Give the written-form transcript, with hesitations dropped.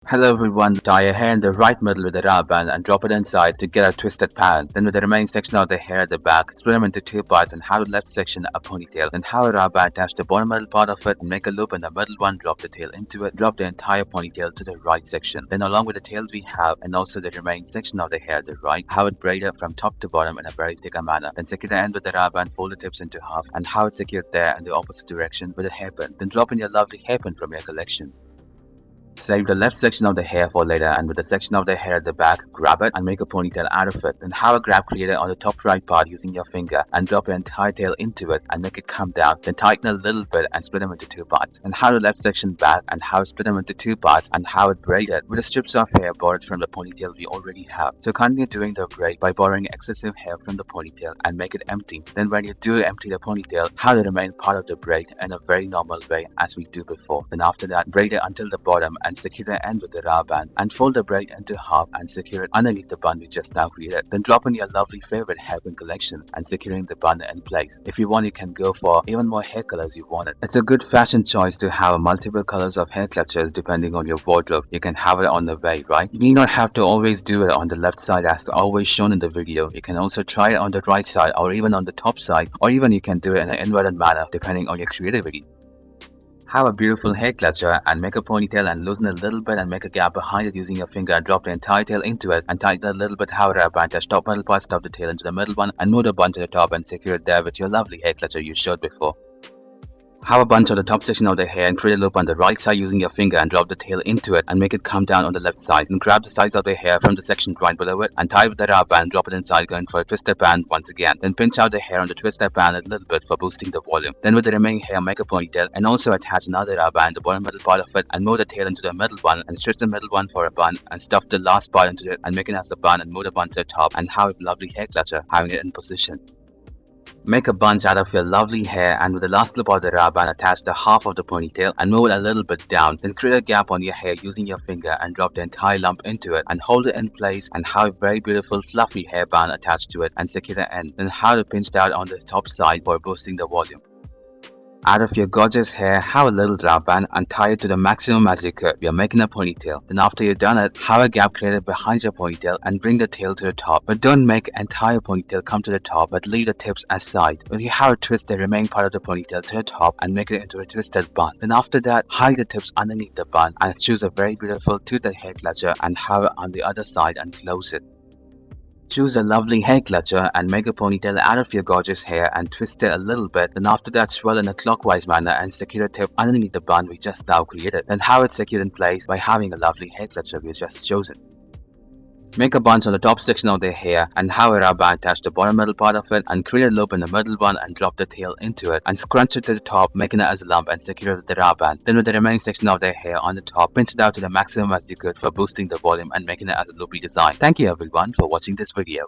Hello everyone, tie your hair in the right middle with a rubber band and drop it inside to get a twisted pattern. Then with the remaining section of the hair at the back, split them into two parts and have the left section a ponytail. Then have a rubber band attach the bottom middle part of it and make a loop in the middle one, drop the tail into it, drop the entire ponytail to the right section. Then along with the tail we have and also the remaining section of the hair at the right, have it braided from top to bottom in a very thicker manner. Then secure the end with the rubber band, fold the tips into half and have it secured there in the opposite direction with a hairpin. Then drop in your lovely hairpin from your collection. Save the left section of the hair for later and with the section of the hair at the back, grab it and make a ponytail out of it. Then have a grab created on the top right part using your finger and drop your entire tail into it and make it come down. Then tighten a little bit and split them into two parts. And have the left section back and have it split them into two parts and have it braided with the strips of hair borrowed from the ponytail we already have. So continue doing the braid by borrowing excessive hair from the ponytail and make it empty. Then when you do empty the ponytail, have the remaining part of the braid in a very normal way as we do before. Then after that, braid it until the bottom and secure the end with the rubber band and fold the braid into half and secure it underneath the bun we just now created. Then drop in your lovely favorite hairpin collection and securing the bun in place. If you want, you can go for even more hair colors you wanted. It's a good fashion choice to have multiple colors of hair clutches depending on your wardrobe. You can have it on the way, right? You need not have to always do it on the left side as always shown in the video. You can also try it on the right side or even on the top side, or even you can do it in an inverted manner depending on your creativity. Have a beautiful hair clutcher and make a ponytail and loosen it a little bit and make a gap behind it using your finger and drop the entire tail into it and tighten it a little bit. Have a rubber band touch top middle part, stuff the tail into the middle one and move the bun to the top and secure it there with your lovely hair clutcher you showed before. Have a bunch on the top section of the hair and create a loop on the right side using your finger and drop the tail into it and make it come down on the left side. And grab the sides of the hair from the section right below it and tie with the rubber band, drop it inside going for a twisted band once again. Then pinch out the hair on the twisted band a little bit for boosting the volume. Then with the remaining hair make a ponytail and also attach another rubber band the bottom middle part of it and move the tail into the middle one and stretch the middle one for a bun and stuff the last part into it and make it as a bun and move the bun to the top and have a lovely hair clutcher having it in position. Make a bunch out of your lovely hair and with the last clip of the rubber band attach the half of the ponytail and move it a little bit down. Then create a gap on your hair using your finger and drop the entire lump into it and hold it in place and have a very beautiful fluffy hairband attached to it and secure the end. Then have it pinched out on the top side for boosting the volume. Out of your gorgeous hair, have a little rubber band and tie it to the maximum as you could. You're making a ponytail. Then after you've done it, have a gap created behind your ponytail and bring the tail to the top. But don't make entire ponytail come to the top, but leave the tips aside. When you have it, twist the remaining part of the ponytail to the top and make it into a twisted bun. Then after that, hide the tips underneath the bun and choose a very beautiful toothed hair clutcher and have it on the other side and close it. Choose a lovely hair clutcher and make a ponytail out of your gorgeous hair and twist it a little bit. Then after that, swirl in a clockwise manner and secure the tip underneath the bun we just now created. Then have it secured in place by having a lovely hair clutcher we just chosen. Make a bunch on the top section of the hair and have a rubber band attach the bottom middle part of it and create a loop in the middle one and drop the tail into it and scrunch it to the top, making it as a lump and secure it with the rubber band. Then with the remaining section of the hair on the top, pinch it out to the maximum as you could for boosting the volume and making it as a loopy design. Thank you everyone for watching this video.